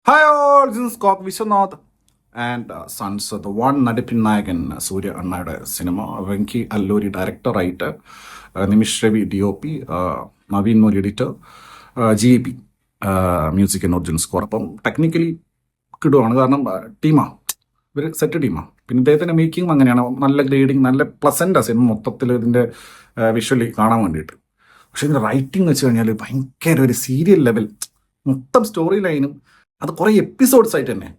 Hi all, this is Kok Vishwanath and Sons of the one നടിപ്പിൻ നായകൻ സൂര്യ അണ്ണയുടെ സിനിമ വെങ്കി അല്ലൂരി ഡയറക്ടറായിട്ട് Nimish Ravi DOP, Naveen Mori editor, GAP music and original score. അപ്പം ടെക്നിക്കലി കിടുവാണ്, കാരണം ടീമാണ്, ഇവർ സെറ്റ് ടീമാണ്. പിന്നെ ഇദ്ദേഹത്തിൻ്റെ മേക്കിംഗ് അങ്ങനെയാണ്, നല്ല ഗ്രേഡിങ്, നല്ല പ്ലസൻ്റാണ് സിനിമ മൊത്തത്തിൽ ഇതിൻ്റെ വിഷ്വലി കാണാൻ വേണ്ടിയിട്ട്. പക്ഷേ ഇതിൻ്റെ റൈറ്റിംഗ് വെച്ച് കഴിഞ്ഞാൽ ഭയങ്കര ഒരു സീരിയൽ ലെവൽ, മൊത്തം സ്റ്റോറി ലൈനും അത് കുറേ എപ്പിസോഡ്സ് ആയിട്ട് തന്നെ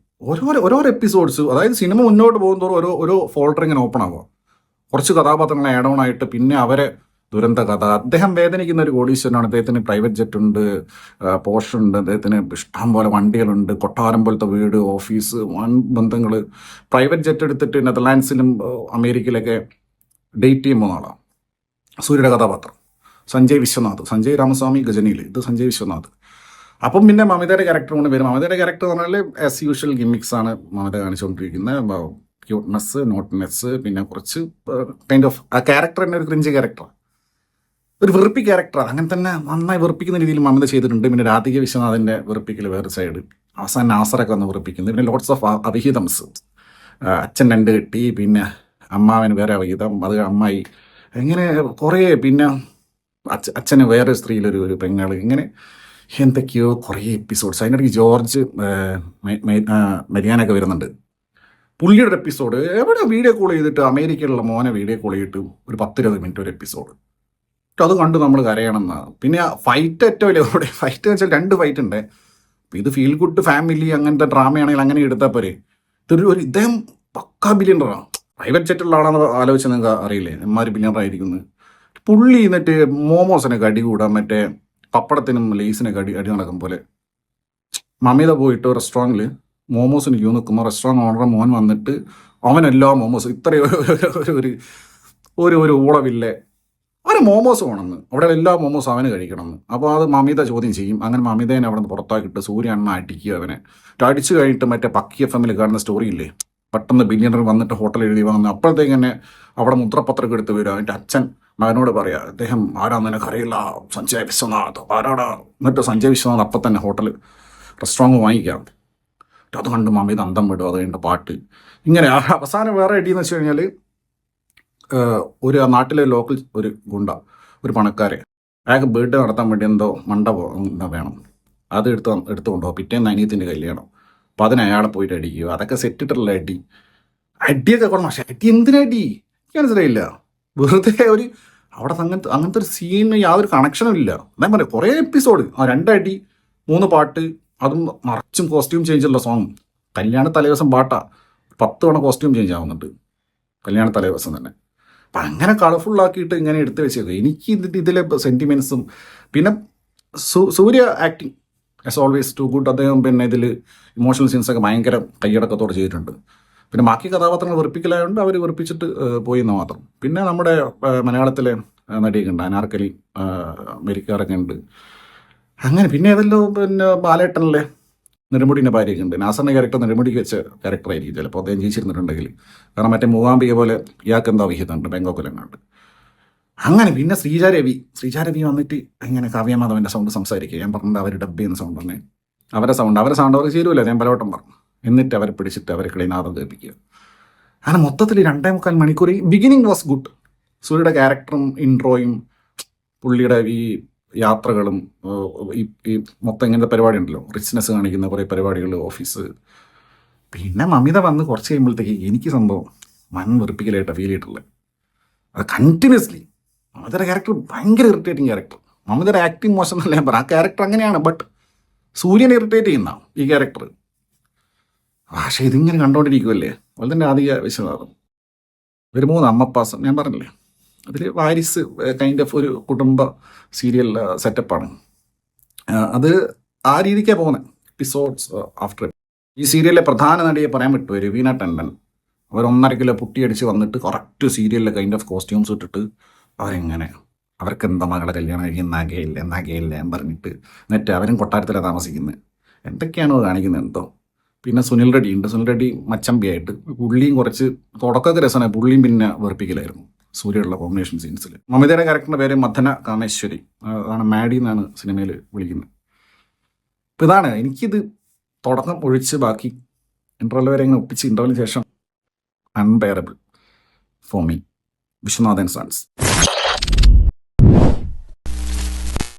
ഓരോ എപ്പിസോഡ്സ്, അതായത് സിനിമ മുന്നോട്ട് പോകുന്നതോറും ഓരോ ഫോൾഡർ ഇങ്ങനെ ഓപ്പൺ ആവുക, കുറച്ച് കഥാപാത്രങ്ങളെ ആഡ് ഓൺ ആയിട്ട്, പിന്നെ അവരെ ദുരന്ത കഥ. അദ്ദേഹം വേദനിക്കുന്ന ഒരു കോടീശ്വരനാണ്. അദ്ദേഹത്തിന് പ്രൈവറ്റ് ജെറ്റ് ഉണ്ട്, പോർഷ് ഉണ്ട്, അദ്ദേഹത്തിന് ഇഷ്ടം പോലെ വണ്ടികളുണ്ട്, കൊട്ടാരം പോലത്തെ വീട്, ഓഫീസ്, വൻ ബന്ധങ്ങൾ. പ്രൈവറ്റ് ജെറ്റ് എടുത്തിട്ട് നെതർലാൻഡ്സിലും അമേരിക്കയിലൊക്കെ ഡേറ്റ് ചെയ്യുമ്പോൾ ആളാണ് സൂര്യയുടെ കഥാപാത്രം. സഞ്ജയ് രാമസ്വാമി ഗജനിയിൽ, ഇത് സഞ്ജയ് വിശ്വനാഥ്. അപ്പം പിന്നെ മമിതയുടെ ക്യാരക്ടർ കൊണ്ട് വരും. മമിതയുടെ ക്യാരക്ടർ എന്ന് പറഞ്ഞാൽ ആസ് യൂഷ്വൽ ഗിമ്മിക്സ് ആണ് മമിത കാണിച്ചുകൊണ്ടിരിക്കുന്നത്. ക്യൂട്ട്നെസ്, നോട്ട്നെസ്, പിന്നെ കുറച്ച് കൈൻഡ് ഓഫ് ആ ക്യാരക്ടർ തന്നെ ഒരു ക്രിഞ്ച് ക്യാരക്ടറാണ്, ഒരു വെറുപ്പി ക്യാരക്ടറാണ്. അങ്ങനെ തന്നെ നന്നായി വെറുപ്പിക്കുന്ന രീതിയിൽ മമിത ചെയ്തിട്ടുണ്ട്. പിന്നെ രാധിക വിശ്വനാഥിൻ്റെ വെറുപ്പിക്കൽ വേറെ സൈഡ്, അവസാനം നാസറൊക്കെ വന്ന് വെറുപ്പിക്കുന്നത്. പിന്നെ ലോട്ട്സ് ഓഫ് അവിഹിതംസ്, അച്ഛൻ 2 കെട്ടി, പിന്നെ അമ്മാവന് വേറെ അവിഹിതം, അത് അമ്മായി, എങ്ങനെ കുറേ, പിന്നെ അച്ഛന് വേറെ സ്ത്രീയിലൊരു പെങ്ങൾ, ഇങ്ങനെ എന്തൊക്കെയോ കുറേ എപ്പിസോഡ്സ്. അതിനിടയ്ക്ക് ജോർജ് മരിയാനൊക്കെ വരുന്നുണ്ട്. പുള്ളിയുടെ എപ്പിസോഡ് എവിടെ വീഡിയോ കോൾ ചെയ്തിട്ട്, അമേരിക്കയിലുള്ള മോനെ വീഡിയോ കോൾ ചെയ്തിട്ട് ഒരു 10-20 മിനിറ്റ് ഒരു എപ്പിസോഡ്, അത് കണ്ട് നമ്മൾ കരയണമെന്നാണ്. പിന്നെ ഫൈറ്റ് ഏറ്റവും വലിയ ഇവിടെ ഫൈറ്റ് എന്ന് വെച്ചാൽ 2 ഫൈറ്റ് ഉണ്ട്. ഇത് ഫീൽ ഗുഡ് ഫാമിലി അങ്ങനത്തെ ഡ്രാമയാണെങ്കിൽ അങ്ങനെ എടുത്താൽ പോരെ. ഇദ്ദേഹം പക്കാ ബില്യണറാണ്. പ്രൈവറ്റ് ജെറ്റുള്ള ആളാണെന്ന് ആലോചിച്ച് നിങ്ങൾക്ക് അറിയില്ലേ എമ്മാര് ബില്യണറായിരിക്കുന്നത്. പുള്ളി എന്നിട്ട് മോമോസിനൊക്കെ അടി കൂടാൻ, മറ്റേ പപ്പടത്തിനും ലേസിനൊക്കെ അടി നടക്കും പോലെ. മമിത പോയിട്ട് റെസ്റ്റോറൻറ്റിൽ മോമോസിന് ക്യൂ നിൽക്കുമ്പോൾ റെസ്റ്റോറൻറ്റ് ഓണർ മോൻ വന്നിട്ട് അവനെല്ലാ മോമോസും ഇത്രയും ഒരു ഊളവില്ലേ, അവന് മോമോസ് വേണമെന്ന്, അവിടെ എല്ലാ മോമോസും അവന് കഴിക്കണമെന്ന്. അപ്പോൾ അത് മമിത ചോദ്യം ചെയ്യും. അങ്ങനെ മമിതേനെ അവിടെ നിന്ന് പുറത്താക്കിയിട്ട് സൂര്യ അണ്ണ അടിക്കുക അവനെ. അടിച്ചു കഴിഞ്ഞിട്ട് മറ്റേ പക്കി FM കാണുന്ന സ്റ്റോറി ഇല്ലേ, പെട്ടെന്ന് ബില്യണർ വന്നിട്ട് ഹോട്ടൽ എഴുതി വാങ്ങുന്നത്. അപ്പോഴത്തേക്ക് തന്നെ അവിടെ മുദ്രപത്രമൊക്കെ എടുത്ത് വരും. അതിൻ്റെ അച്ഛൻ മകനോട് പറയാം, അദ്ദേഹം ആരാന്ന് നിനക്കറിയില്ല, സഞ്ജയ് വിശ്വനാഥ് ആരാടാ. എന്നിട്ട് സഞ്ജയ് വിശ്വനാഥ് അപ്പം തന്നെ ഹോട്ടൽ റെസ്റ്റോറൻറ്റ് വാങ്ങിക്കാം. അത് കണ്ട് മമ്മിത് അന്തം വിടും. അത് കഴിഞ്ഞിട്ട് പാട്ട്, ഇങ്ങനെ അവസാനം വേറെ അടിയെന്ന് വെച്ച് കഴിഞ്ഞാൽ, ഒരു നാട്ടിലെ ലോക്കൽ ഒരു ഗുണ്ട, ഒരു പണക്കാരെ, അയാൾക്ക് ബർത്ത്ഡേ നടത്താൻ വേണ്ടി എന്തോ മണ്ഡപം വേണം, അത് എടുത്തുകൊണ്ടോ പിറ്റേന്ന് അനിയത്തിൻ്റെ കല്യാണം. അപ്പോൾ അതിന് അയാളെ പോയിട്ട് അടിക്കുക. അതൊക്കെ സെറ്റിട്ടുള്ള അടിയൊക്കെ കൊള്ളാം. പക്ഷെ അടി എന്തിനടി എനിക്ക് മനസ്സിലായില്ല. വെറുതെ അവിടെ അങ്ങനത്തെ ഒരു സീനിന് യാതൊരു കണക്ഷനും ഇല്ല. ഞാൻ പറയാം, കുറേ എപ്പിസോഡ്, 2 അടി 3 പാട്ട്, അതും മറച്ചും കോസ്റ്റ്യൂം ചേഞ്ചുള്ള സോങ്. കല്യാണ തലേദിവസം പാട്ടാ, 10 തവണ കോസ്റ്റ്യൂം ചേഞ്ച് ആവുന്നുണ്ട് കല്യാണ തലേദിവസം തന്നെ. അപ്പം അങ്ങനെ കളർഫുള്ളാക്കിയിട്ട് ഇങ്ങനെ എടുത്ത് വെച്ചേക്കും. എനിക്ക് ഇതിലെ സെൻറ്റിമെൻസും, പിന്നെ Suriya acting as always too good. അദ്ദേഹം പിന്നെ ഇതിൽ ഇമോഷണൽ സീൻസൊക്കെ ഭയങ്കര കൈയടക്കത്തോടെ ചെയ്തിട്ടുണ്ട്. പിന്നെ ബാക്കി കഥാപാത്രങ്ങൾ വെറുപ്പിക്കലായതുകൊണ്ട് അവർ വെറുപ്പിച്ചിട്ട് പോയി എന്ന് മാത്രം. പിന്നെ നമ്മുടെ മലയാളത്തിലെ നടിയൊക്കെ ഉണ്ട്, അനാർക്കലി, അമേരിക്കാരൊക്കെ ഉണ്ട്. അങ്ങനെ പിന്നെ ഏതെല്ലോ, പിന്നെ ബാലേട്ടനിലെ നെടുമുടിൻ്റെ ഭാര്യയൊക്കെ ഉണ്ട്. നാസറിൻ്റെ ക്യാരക്ടർ നെടുമുടിക്ക് വെച്ച ക്യാരക്ടറായിരിക്കും ചിലപ്പോൾ അദ്ദേഹം ജീവിച്ചിരുന്നിട്ടുണ്ടെങ്കിൽ. കാരണം മറ്റേ മൂകാംബിക പോലെ ഇയാൾക്ക് എന്താ വിഹിതമുണ്ട്, ബാങ്കോക്കിലെങ്ങാണ്ട്. അങ്ങനെ പിന്നെ ശ്രീജാരവി വന്നിട്ട് ഇങ്ങനെ കാവ്യമാധവൻ്റെ സൗണ്ട് സംസാരിക്കുക. ഞാൻ പറഞ്ഞത് അവർ ഡബ് ചെയ്യുന്ന സൗണ്ട് തന്നെ, അവരുടെ സൗണ്ട് അവർക്ക് ചേരുമല്ലോ. ഞാൻ പലവട്ടം പറഞ്ഞു. എന്നിട്ട് അവരെ പിടിച്ചിട്ട് അവരെ ക്ലീനാഥം കേൾപ്പിക്കുക. അങ്ങനെ മൊത്തത്തിൽ 2.25 മണിക്കൂർ. Beginning was good. സൂര്യയുടെ ക്യാരക്ടറും ഇൻട്രോയും പുള്ളിയുടെ ഈ യാത്രകളും, ഈ മൊത്തം ഇങ്ങനത്തെ പരിപാടി ഉണ്ടല്ലോ, റിച്ച്നെസ് കാണിക്കുന്ന കുറേ പരിപാടികൾ, ഓഫീസ്. പിന്നെ മമിത വന്ന് കുറച്ച് കഴിയുമ്പോഴത്തേക്ക് എനിക്ക് സംഭവം വെറുപ്പിക്കലായിട്ടാണ് ഫീൽ ചെയ്തിട്ടുള്ളത്. അത് കണ്ടിന്യൂസ്ലി മമിതയുടെ ക്യാരക്ടർ ഭയങ്കര ഇറിറ്റേറ്റിംഗ് ക്യാരക്ടർ. മമിതയുടെ ആക്ടിങ് മോശം എന്നല്ല ഞാൻ പറയാം, ആ ക്യാരക്ടർ അങ്ങനെയാണ്. ബട്ട് സൂര്യനെ ഇറിറ്റേറ്റ് ചെയ്യുന്ന ഈ ക്യാരക്ടർ. പക്ഷേ ഇതിങ്ങനെ കണ്ടുകൊണ്ടിരിക്കുമല്ലേ. അതുപോലെ തന്നെ ആദിക വിശ്വനാഥം, ഒരു 3 അമ്മപ്പാസം ഞാൻ പറഞ്ഞില്ലേ, അതിൽ വാരിസ് കൈൻഡ് ഓഫ് ഒരു കുടുംബ സീരിയൽ സെറ്റപ്പാണ്. അത് ആ രീതിക്കാണ് പോകുന്നത്, എപ്പിസോഡ്സ് ആഫ്റ്റർ. ഈ സീരിയലിലെ പ്രധാന നടിയെ പറയാൻ പറ്റുമോ, രവീന ടണ്ടൻ. അവർ 1.5 കിലോ പുട്ടിയടിച്ച് വന്നിട്ട് കറക്റ്റ് സീരിയലിലെ കൈൻഡ് ഓഫ് കോസ്റ്റ്യൂംസ് ഇട്ടിട്ട് അവരെങ്ങനെ, അവർക്ക് എന്താ മകളെ കല്യാണം കഴിക്കുന്ന ഞാൻ പറഞ്ഞിട്ട് എന്നിട്ട് അവരും കൊട്ടാരത്തിലാണ് താമസിക്കുന്നത്. എന്തൊക്കെയാണോ കാണിക്കുന്നത് എന്തോ. പിന്നെ സുനിൽ റെഡ്ഡി ഉണ്ട്. സുനിൽ റെഡ്ഡി മച്ചമ്പിയായിട്ട്, പുള്ളിയും കുറച്ച് തുടക്കമൊക്കെ രസമാണ്, പുള്ളിയും പിന്നെ വെറുപ്പിക്കലായിരുന്നു സൂര്യയുള്ള കോമ്പിനേഷൻ സീൻസിൽ. മമിതയുടെ ക്യാരക്ടറിൻ്റെ പേര് മഥന കാമേശ്വരി, അതാണ് മാഡി എന്നാണ് സിനിമയിൽ വിളിക്കുന്നത്. അപ്പോൾ ഇതാണ് എനിക്കിത് തുടക്കം ഒഴിച്ച് ബാക്കി ഇൻ്റർവെൽ വരെ ഇങ്ങനെ ഒപ്പിച്ച് ഇൻ്റർവെലിന് ശേഷം unbearable for me. Viswanathan sons.